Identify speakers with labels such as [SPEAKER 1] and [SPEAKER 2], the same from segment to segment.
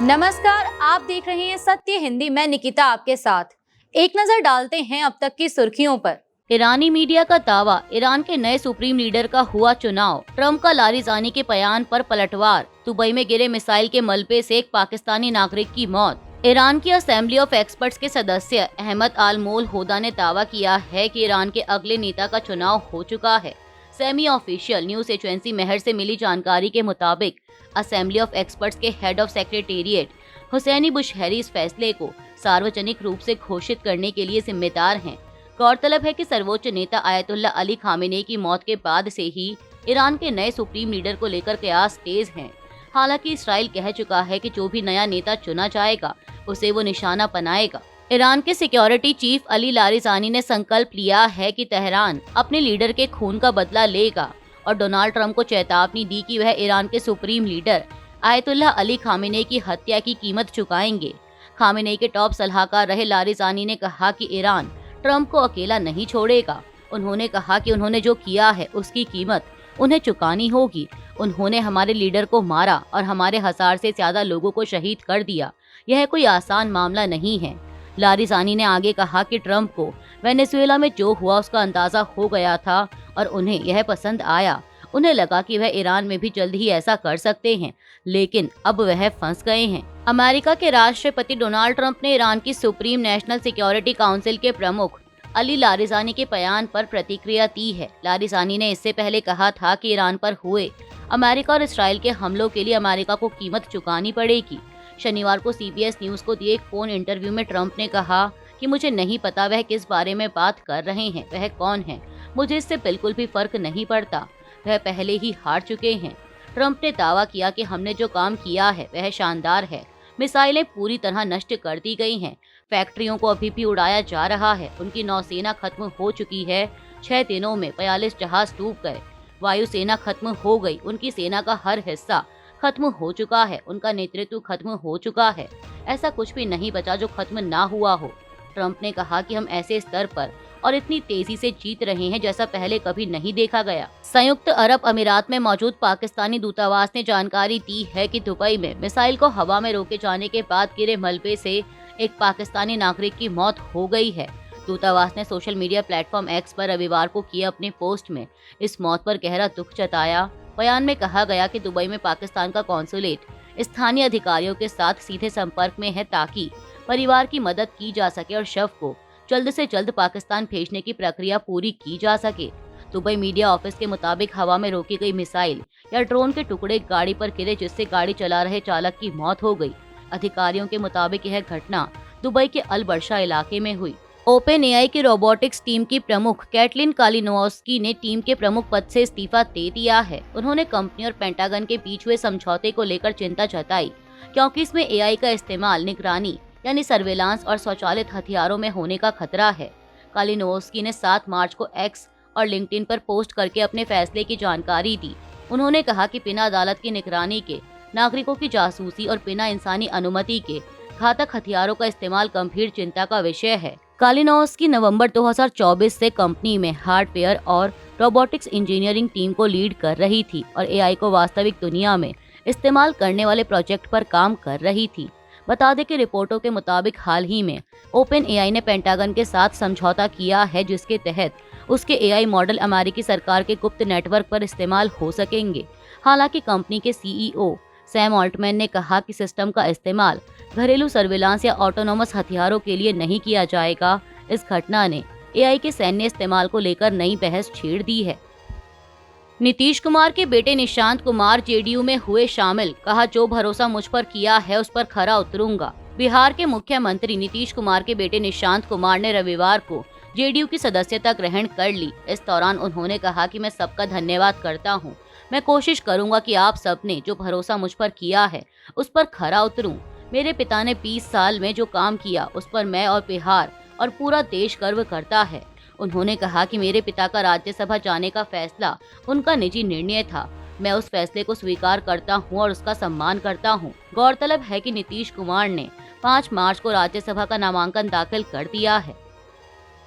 [SPEAKER 1] नमस्कार, आप देख रहे हैं सत्य हिंदी। मैं निकिता आपके साथ। एक नजर डालते हैं अब तक की सुर्खियों पर।
[SPEAKER 2] ईरानी मीडिया का दावा, ईरान के नए सुप्रीम लीडर का हुआ चुनाव, ट्रंप का लारिजानी के बयान पर पलटवार, दुबई में गिरे मिसाइल के मलबे से एक पाकिस्तानी नागरिक की मौत। ईरान की असेंबली ऑफ एक्सपर्ट्स के सदस्य अहमद आल मोल होदा ने दावा किया है कि ईरान के अगले नेता का चुनाव हो चुका है। सेमी ऑफिशियल न्यूज एजेंसी मेहर से मिली जानकारी के मुताबिक असेंबली ऑफ एक्सपर्ट्स के head of secretariat Husaini Bushahri इस फैसले को सार्वजनिक रूप से घोषित करने के लिए जिम्मेदार हैं। गौरतलब है कि सर्वोच्च नेता आयतुल्ला अली खामेनेई की मौत के बाद से ही ईरान के नए सुप्रीम लीडर को लेकर कयास तेज हैं। हालांकि इसराइल कह चुका है कि जो भी नया नेता चुना जाएगा उसे वो निशाना बनाएगा। ईरान के सिक्योरिटी चीफ अली लारिजानी ने संकल्प लिया है कि तेहरान अपने लीडर के खून का बदला लेगा और डोनाल्ड ट्रंप को चेतावनी दी कि वह ईरान के supreme leader ayatollah Ali Khamenei की हत्या की कीमत चुकाएंगे। खामेनेई के टॉप सलाहकार रहे लारिजानी ने कहा कि ईरान ट्रंप को अकेला नहीं छोड़ेगा। उन्होंने कहा कि उन्होंने जो किया है उसकी कीमत उन्हें चुकानी होगी। उन्होंने हमारे लीडर को मारा और हमारे 1000 से ज्यादा लोगों को शहीद कर दिया। यह कोई आसान मामला नहीं है। लारिजानी ने आगे कहा कि ट्रंप को वेनेजुएला में जो हुआ उसका अंदाजा हो गया था और उन्हें यह पसंद आया। उन्हें लगा कि वह ईरान में भी जल्द ही ऐसा कर सकते हैं, लेकिन अब वह फंस गए हैं। अमेरिका के राष्ट्रपति डोनाल्ड ट्रंप ने ईरान की सुप्रीम नेशनल सिक्योरिटी काउंसिल के प्रमुख अली लारिजानी के बयान पर प्रतिक्रिया दी है। लारिजानी ने इससे पहले कहा था कि ईरान पर हुए अमेरिका और इसराइल के हमलों के लिए अमेरिका को कीमत चुकानी पड़ेगी। शनिवार को सीबीएस न्यूज को दिए एक फोन इंटरव्यू में ट्रंप ने कहा कि मुझे नहीं पता वह किस बारे में बात कर रहे हैं, वह कौन है, मुझे इससे बिल्कुल भी फर्क नहीं पड़ता, वह पहले ही हार चुके हैं। ट्रंप ने दावा किया कि हमने जो काम किया है वह शानदार है। मिसाइलें पूरी तरह नष्ट कर दी गई हैं। फैक्ट्रियों को अभी भी उड़ाया जा रहा है। उनकी नौसेना खत्म हो चुकी है। 6 दिनों में 42 जहाज डूब गए। वायुसेना खत्म हो गई। उनकी सेना का हर हिस्सा खत्म हो चुका है। उनका नेतृत्व खत्म हो चुका है। ऐसा कुछ भी नहीं बचा जो खत्म ना हुआ हो। ट्रंप ने कहा कि हम ऐसे स्तर पर और इतनी तेजी से जीत रहे हैं जैसा पहले कभी नहीं देखा गया। संयुक्त अरब अमीरात में मौजूद पाकिस्तानी दूतावास ने जानकारी दी है कि दुबई में मिसाइल को हवा में रोके जाने के बाद गिरे मलबे से एक पाकिस्तानी नागरिक की मौत हो गई है। दूतावास ने सोशल मीडिया प्लेटफॉर्म एक्स पर रविवार को किए अपने पोस्ट में इस मौत पर गहरा दुख जताया। बयान में कहा गया कि दुबई में पाकिस्तान का कॉन्सुलेट स्थानीय अधिकारियों के साथ सीधे संपर्क में है ताकि परिवार की मदद की जा सके और शव को जल्द से जल्द पाकिस्तान भेजने की प्रक्रिया पूरी की जा सके। दुबई मीडिया ऑफिस के मुताबिक हवा में रोकी गई मिसाइल या ड्रोन के टुकड़े गाड़ी पर गिरे जिससे गाड़ी चला रहे चालक की मौत हो गई। अधिकारियों के मुताबिक यह घटना दुबई के अल बर्शा इलाके में हुई। ओपन एआई की रोबोटिक्स टीम की प्रमुख कैटलिन कालिनोवस्की ने टीम के प्रमुख पद से इस्तीफा दे दिया है। उन्होंने कंपनी और पेंटागन के बीच हुए समझौते को लेकर चिंता जताई क्योंकि इसमें एआई का इस्तेमाल निगरानी यानी सर्वेलांस और स्वचालित हथियारों में होने का खतरा है। कालिनोवस्की ने 7 मार्च को एक्स और लिंक्डइन पर पोस्ट करके अपने फैसले की जानकारी दी। उन्होंने कहा कि बिना अदालत की निगरानी के नागरिकों की जासूसी और बिना इंसानी अनुमति के घातक हथियारों का इस्तेमाल गंभीर चिंता का विषय है। कालिनोवस्की नवंबर 2024 से कंपनी में हार्डवेयर और रोबोटिक्स इंजीनियरिंग टीम को लीड कर रही थी और एआई को वास्तविक दुनिया में इस्तेमाल करने वाले प्रोजेक्ट पर काम कर रही थी। बता दें कि रिपोर्टों के मुताबिक हाल ही में ओपन एआई ने पेंटागन के साथ समझौता किया है जिसके तहत उसके एआई मॉडल अमेरिकी सरकार के गुप्त नेटवर्क पर इस्तेमाल हो सकेंगे। हालांकि कंपनी के सीईओ सैम ऑल्टमैन ने कहा कि सिस्टम का इस्तेमाल घरेलू सर्विलांस या ऑटोनोमस हथियारों के लिए नहीं किया जाएगा। इस घटना ने एआई के सैन्य इस्तेमाल को लेकर नई बहस छेड़ दी है। नीतीश कुमार के बेटे निशांत कुमार जेडीयू में हुए शामिल, कहा जो भरोसा मुझ पर किया है उस पर खरा उतरूंगा। बिहार के मुख्यमंत्री नीतीश कुमार के बेटे निशांत कुमार ने रविवार को जेडीयू की सदस्यता ग्रहण कर ली। इस दौरान उन्होंने कहा कि मैं सबका धन्यवाद करता हूं। मैं कोशिश करूंगा कि आप सबने जो भरोसा मुझ पर किया है उस पर खरा उतरूं। मेरे पिता ने 20 साल में जो काम किया उस पर मैं और बिहार और पूरा देश गर्व करता है। उन्होंने कहा कि मेरे पिता का राज्यसभा जाने का फैसला उनका निजी निर्णय था। मैं उस फैसले को स्वीकार करता हूं और उसका सम्मान करता हूं। गौरतलब है कि नीतीश कुमार ने 5 मार्च को राज्यसभा का नामांकन दाखिल कर दिया है।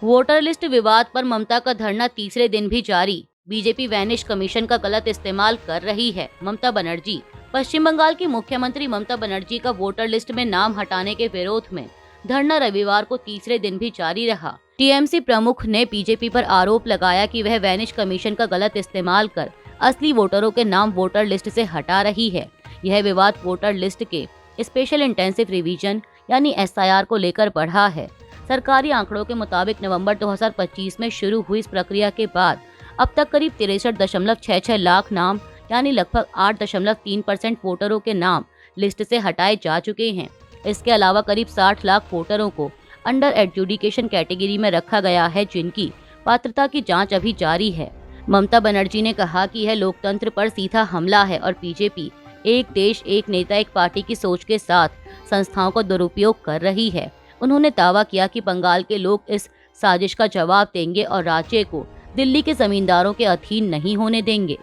[SPEAKER 2] वोटर लिस्ट विवाद पर ममता का धरना तीसरे दिन भी जारी। बीजेपी वैनिश कमीशन का गलत इस्तेमाल कर रही है। ममता बनर्जी पश्चिम बंगाल की मुख्यमंत्री ममता बनर्जी का वोटर लिस्ट में नाम हटाने के विरोध में धरना रविवार को तीसरे दिन भी जारी रहा। टीएमसी प्रमुख ने बीजेपी पर आरोप लगाया कि वह वैनिश कमीशन का गलत इस्तेमाल कर असली वोटरों के नाम वोटर लिस्ट से हटा रही है। यह विवाद वोटर लिस्ट के स्पेशल इंटेंसिव रिवीजन यानी SIR को लेकर बढ़ा है। सरकारी आंकड़ों के मुताबिक नवंबर 2025 में शुरू हुई इस प्रक्रिया के बाद अब तक करीब 63.66 लाख नाम यानी लगभग 8.3% वोटरों के नाम लिस्ट से हटाए जा चुके हैं। इसके अलावा करीब 60 लाख वोटरों को अंडर एडजुडिकेशन कैटेगरी में रखा गया है, जिनकी पात्रता की जांच अभी जारी है। ममता बनर्जी ने कहा कि यह लोकतंत्र पर सीधा हमला है और बीजेपी एक देश एक नेता एक पार्टी की सोच के साथ संस्थाओं का दुरुपयोग कर रही है। उन्होंने दावा किया कि बंगाल के लोग इस साजिश का जवाब देंगे और राज्य को दिल्ली के जमींदारों के अधीन नहीं होने देंगे।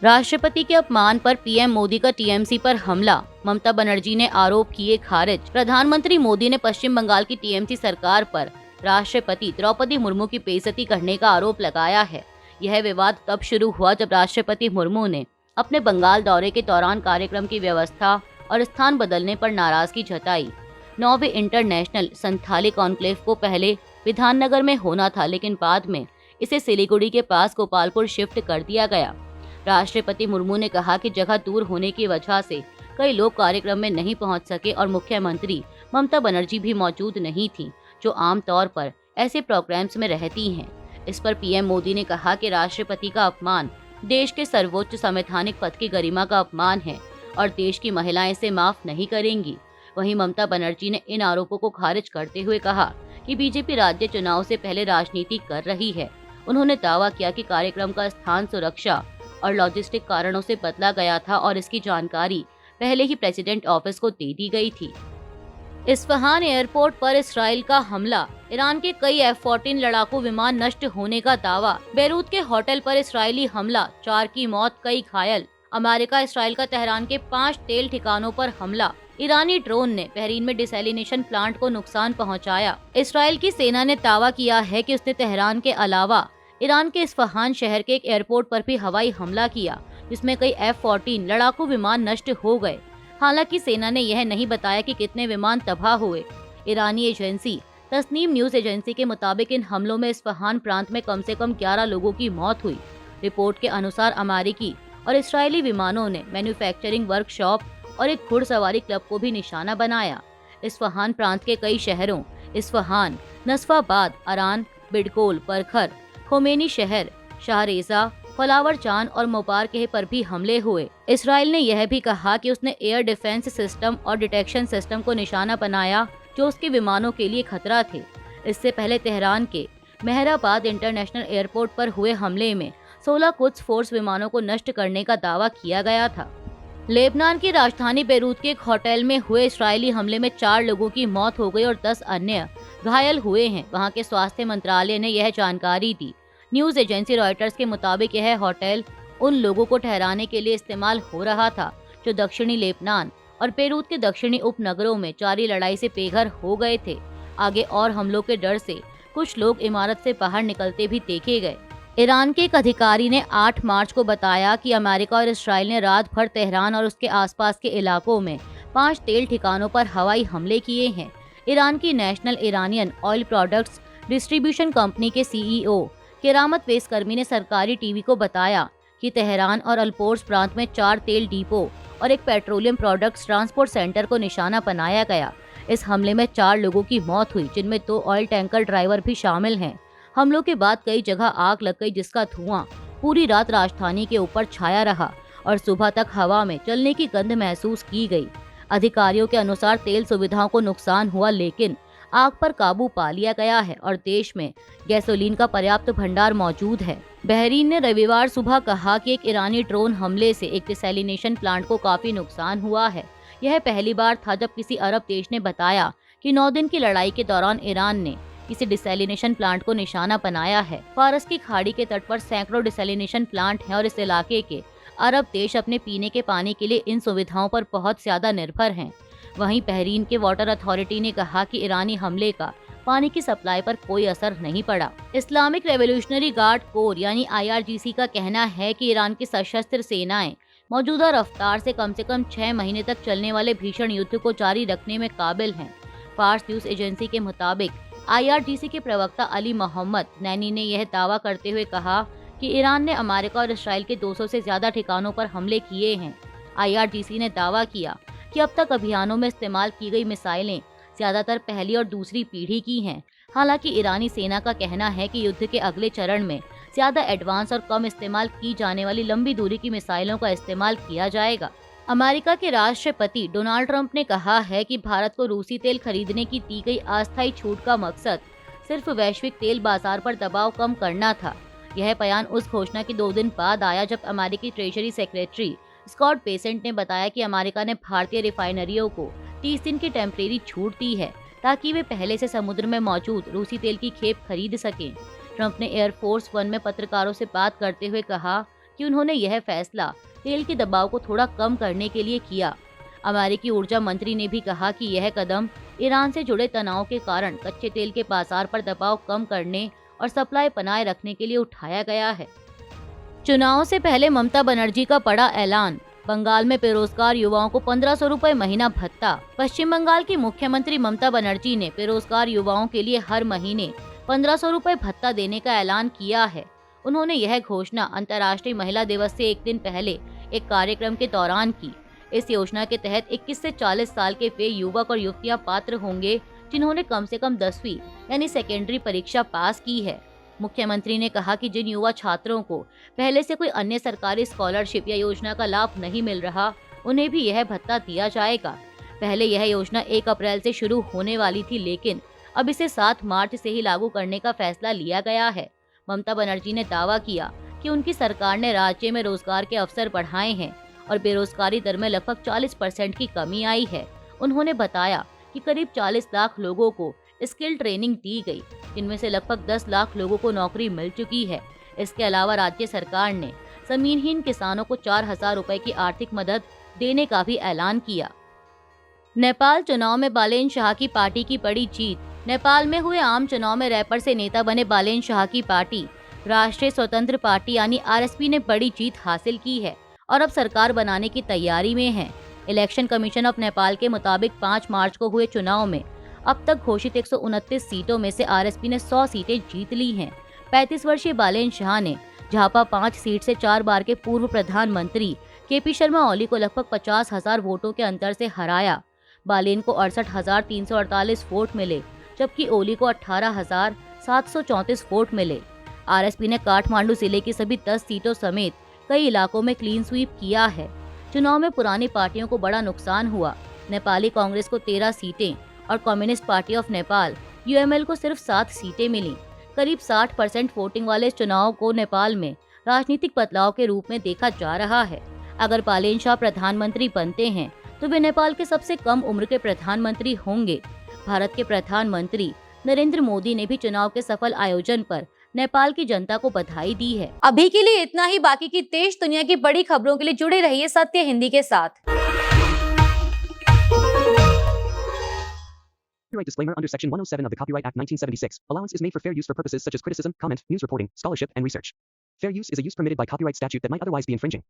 [SPEAKER 2] राष्ट्रपति के अपमान पर पीएम मोदी का टीएमसी पर हमला, ममता बनर्जी ने आरोप किए खारिज। प्रधानमंत्री मोदी ने पश्चिम बंगाल की टीएमसी सरकार पर राष्ट्रपति द्रौपदी मुर्मू की बेइज्जती करने का आरोप लगाया है। यह विवाद तब शुरू हुआ जब राष्ट्रपति मुर्मू ने अपने बंगाल दौरे के दौरान कार्यक्रम की व्यवस्था और स्थान बदलने पर नाराजगी जताई। 9वें इंटरनेशनल संथाली कॉन्क्लेव को पहले विधाननगर में होना था, लेकिन बाद में इसे सिलीगुड़ी के पास गोपालपुर शिफ्ट कर दिया गया। राष्ट्रपति मुर्मू ने कहा कि जगह दूर होने की वजह से कई लोग कार्यक्रम में नहीं पहुंच सके और मुख्यमंत्री ममता बनर्जी भी मौजूद नहीं थी, जो आमतौर पर ऐसे प्रोग्राम्स में रहती हैं। इस पर पीएम मोदी ने कहा कि राष्ट्रपति का अपमान देश के सर्वोच्च संवैधानिक पद की गरिमा का अपमान है और देश की महिलाएं इसे माफ नहीं करेंगी। वहीं ममता बनर्जी ने इन आरोपों को खारिज करते हुए कहा कि बीजेपी राज्य चुनाव से पहले राजनीति कर रही है। उन्होंने दावा किया कि कार्यक्रम का स्थान सुरक्षा और लॉजिस्टिक कारणों से बदला गया था और इसकी जानकारी पहले ही प्रेसिडेंट ऑफिस को दे दी गई थी। इस्फहान एयरपोर्ट पर इसराइल का हमला, ईरान के कई F-14 लड़ाकू विमान नष्ट होने का दावा। बेरूत के होटल पर इसराइली हमला, 4 की मौत, कई घायल। अमेरिका इसराइल का तेहरान के 5 तेल ठिकानों पर हमला। ईरानी ड्रोन ने बहरीन में डिसैलिनेशन प्लांट को नुकसान पहुंचाया। इसराइल की सेना ने दावा किया है कि उसने तेहरान के अलावा ईरान के इस्फहान शहर के एक एयरपोर्ट पर भी हवाई हमला किया, जिसमें कई F-14 लड़ाकू विमान नष्ट हो गए। हालांकि सेना ने यह नहीं बताया कि कितने विमान तबाह हुए। ईरानी एजेंसी तस्नीम न्यूज एजेंसी के मुताबिक इन हमलों में इस्फहान प्रांत में कम से कम 11 लोगों की मौत हुई। रिपोर्ट के अनुसार अमेरिकी और इसराइली विमानों ने मैन्युफैक्चरिंग वर्कशॉप और एक घुड़सवारी क्लब को भी निशाना बनाया। इस्फहान प्रांत के कई शहरों इस्फहान, नसफाबाद, अरान, बिडकोल, परखर, खोमेनी शहर, शाहरेजा, फलावर चांद और मोबारकेह पर भी हमले हुए। इसराइल ने यह भी कहा कि उसने एयर डिफेंस सिस्टम और डिटेक्शन सिस्टम को निशाना बनाया, जो उसके विमानों के लिए खतरा थे। इससे पहले तेहरान के मेहराबाद इंटरनेशनल एयरपोर्ट पर हुए हमले में 16 कुद्स फोर्स विमानों को नष्ट करने का दावा किया गया था। लेबनान की राजधानी बेरूत के एक होटल में हुए इसराइली हमले में 4 लोगों की मौत हो गई और 10 अन्य घायल हुए हैं। वहां के स्वास्थ्य मंत्रालय ने यह जानकारी दी। न्यूज एजेंसी रॉयटर्स के मुताबिक यह होटल उन लोगों को ठहराने के लिए इस्तेमाल हो रहा था जो दक्षिणी लेबनान और बेरूत के दक्षिणी उपनगरों में जारी लड़ाई से बेघर हो गए थे। आगे और हमलों के डर से कुछ लोग इमारत से बाहर निकलते भी देखे गए। ईरान के एक अधिकारी ने 8 मार्च को बताया कि अमेरिका और इसराइल ने रात भर तेहरान और उसके आसपास के इलाकों में 5 तेल ठिकानों पर हवाई हमले किए हैं। ईरान की national Iranian oil products distribution company के CEO केरामत वेसकर्मी ने सरकारी टीवी को बताया कि तेहरान और अल्पोर्स प्रांत में 4 तेल डिपो और एक पेट्रोलियम प्रोडक्ट्स ट्रांसपोर्ट सेंटर को निशाना बनाया गया। इस हमले में 4 लोगों की मौत हुई, जिनमें 2 ऑयल टैंकर ड्राइवर भी शामिल हैं। हमलों के बाद कई जगह आग लग गई, जिसका धुआं पूरी रात राजधानी के ऊपर छाया रहा और सुबह तक हवा में जलने की गंध महसूस की गई। अधिकारियों के अनुसार तेल सुविधाओं को नुकसान हुआ, लेकिन आग पर काबू पा लिया गया है और देश में गैसोलीन का पर्याप्त भंडार मौजूद है। बहरीन ने रविवार सुबह कहा कि एक ईरानी ड्रोन हमले से एक डिसैलिनेशन प्लांट को काफी नुकसान हुआ है। यह पहली बार था जब किसी अरब देश ने बताया कि 9 दिन की लड़ाई के दौरान ईरान ने किसी डिसैलिनेशन प्लांट को निशाना बनाया है। फारस की खाड़ी के तट पर सैकड़ों डिसैलिनेशन प्लांट हैं और इस इलाके के अरब देश अपने पीने के पानी के लिए इन सुविधाओं पर बहुत ज्यादा निर्भर हैं। वहीं बहरीन के वाटर अथॉरिटी ने कहा कि ईरानी हमले का पानी की सप्लाई पर कोई असर नहीं पड़ा। इस्लामिक रेवोल्यूशनरी गार्ड कोर यानी IRGC का कहना है कि ईरान की सशस्त्र सेनाएं मौजूदा रफ्तार से कम 6 महीने तक चलने वाले भीषण युद्ध को जारी रखने में काबिल हैं। फार्स न्यूज एजेंसी के मुताबिक IRGC के प्रवक्ता अली मोहम्मद नैनी ने यह दावा करते हुए कहा कि ईरान ने अमेरिका और इसराइल के 200 से ज्यादा ठिकानों पर हमले किए हैं। IRGC ने दावा किया कि अब तक अभियानों में इस्तेमाल की गई मिसाइलें ज्यादातर पहली और दूसरी पीढ़ी की हैं। हालांकि ईरानी सेना का कहना है कि युद्ध के अगले चरण में ज्यादा एडवांस और कम इस्तेमाल की जाने वाली लंबी दूरी की मिसाइलों का इस्तेमाल किया जाएगा। अमेरिका के राष्ट्रपति डोनाल्ड ट्रंप ने कहा है कि भारत को रूसी तेल खरीदने की दी गई अस्थायी छूट का मकसद सिर्फ वैश्विक तेल बाजार पर दबाव कम करना था। यह बयान उस घोषणा के 2 दिन बाद आया जब अमेरिकी ट्रेजरी सेक्रेटरी स्कॉट बेसेंट ने बताया कि अमेरिका ने भारतीय रिफाइनरियों को 30 दिन की टेम्परेरी छूट दी है ताकि वे पहले से समुद्र में मौजूद रूसी तेल की खेप खरीद सकें। ट्रंप ने एयरफोर्स 1 में पत्रकारों से बात करते हुए कहा कि उन्होंने यह फैसला तेल के दबाव को थोड़ा कम करने के लिए किया। अमेरिकी ऊर्जा मंत्री ने भी कहा कि यह कदम ईरान से जुड़े तनाव के कारण कच्चे तेल के बाजार पर दबाव कम करने और सप्लाई बनाए रखने के लिए उठाया गया है। चुनाव से पहले ममता बनर्जी का बड़ा ऐलान, बंगाल में बेरोजगार युवाओं को 1500 रुपए महीना भत्ता। पश्चिम बंगाल की मुख्यमंत्री ममता बनर्जी ने बेरोजगार युवाओं के लिए हर महीने 1500 रुपए भत्ता देने का ऐलान किया है। उन्होंने यह घोषणा अंतर्राष्ट्रीय महिला दिवस से एक दिन पहले एक कार्यक्रम के दौरान की। इस योजना के तहत 21 से 40 साल के वे युवक और युवतियां पात्र होंगे जिन्होंने कम से कम 10वीं यानी सेकेंडरी परीक्षा पास की है। मुख्यमंत्री ने कहा कि जिन युवा छात्रों को पहले से कोई अन्य सरकारी स्कॉलरशिप या योजना का लाभ नहीं मिल रहा, उन्हें भी यह भत्ता दिया जाएगा। पहले यह योजना 1 अप्रैल से शुरू होने वाली थी, लेकिन अब इसे 7 मार्च से ही लागू करने का फैसला लिया गया है। ममता बनर्जी ने दावा किया कि उनकी सरकार ने राज्य में रोजगार के अवसर बढ़ाए हैं और बेरोजगारी दर में लगभग 40% की कमी आई है। उन्होंने बताया कि करीब 40 लाख लोगों को स्किल ट्रेनिंग दी गई, जिनमें से लगभग 10 लाख लोगों को नौकरी मिल चुकी है। इसके अलावा राज्य सरकार ने जमीनहीन किसानों को 4000 रुपए की आर्थिक मदद देने का भी ऐलान किया। नेपाल चुनाव में बालेन शाह की पार्टी की बड़ी जीत। नेपाल में हुए आम चुनाव में रैपर से नेता बने बालेन शाह की पार्टी राष्ट्रीय स्वतंत्र पार्टी यानी RSP ने बड़ी जीत हासिल की है और अब सरकार बनाने की तैयारी में है। इलेक्शन कमीशन ऑफ नेपाल के मुताबिक 5 मार्च को हुए चुनाव में अब तक घोषित 129 सीटों में से RSP ने 100 सीटें जीत ली हैं। 35 वर्षीय बालेन शाह ने झापा 5 सीट से 4 बार के पूर्व प्रधानमंत्री KP शर्मा ओली को लगभग 50,000 वोटों के अंतर से हराया। बालेन को 68,348 वोट मिले, जबकि ओली को 18,734 वोट मिले। RSP ने काठमांडू जिले की सभी 10 सीटों समेत कई इलाकों में क्लीन स्वीप किया है। चुनाव में पुरानी पार्टियों को बड़ा नुकसान हुआ। नेपाली कांग्रेस को 13 सीटें और communist party of Nepal UML को सिर्फ 7 सीटें मिली। करीब 60% वोटिंग वाले इस चुनाव को नेपाल में राजनीतिक बदलाव के रूप में देखा जा रहा है। अगर बालेन शाह प्रधानमंत्री बनते हैं तो वे नेपाल के सबसे कम उम्र के प्रधानमंत्री होंगे। भारत के प्रधानमंत्री नरेंद्र मोदी ने भी चुनाव के सफल आयोजन पर नेपाल की जनता को बधाई दी है।
[SPEAKER 1] अभी के लिए इतना ही। बाकी की देश दुनिया की बड़ी खबरों के लिए जुड़े रहिए सत्य हिंदी के साथ।
[SPEAKER 3] Copyright disclaimer under Section 107 of the Copyright Act 1976. Allowance is made for fair use for purposes such as criticism, comment, news reporting, scholarship, and research. Fair use is a use permitted by copyright statute that might otherwise be infringing.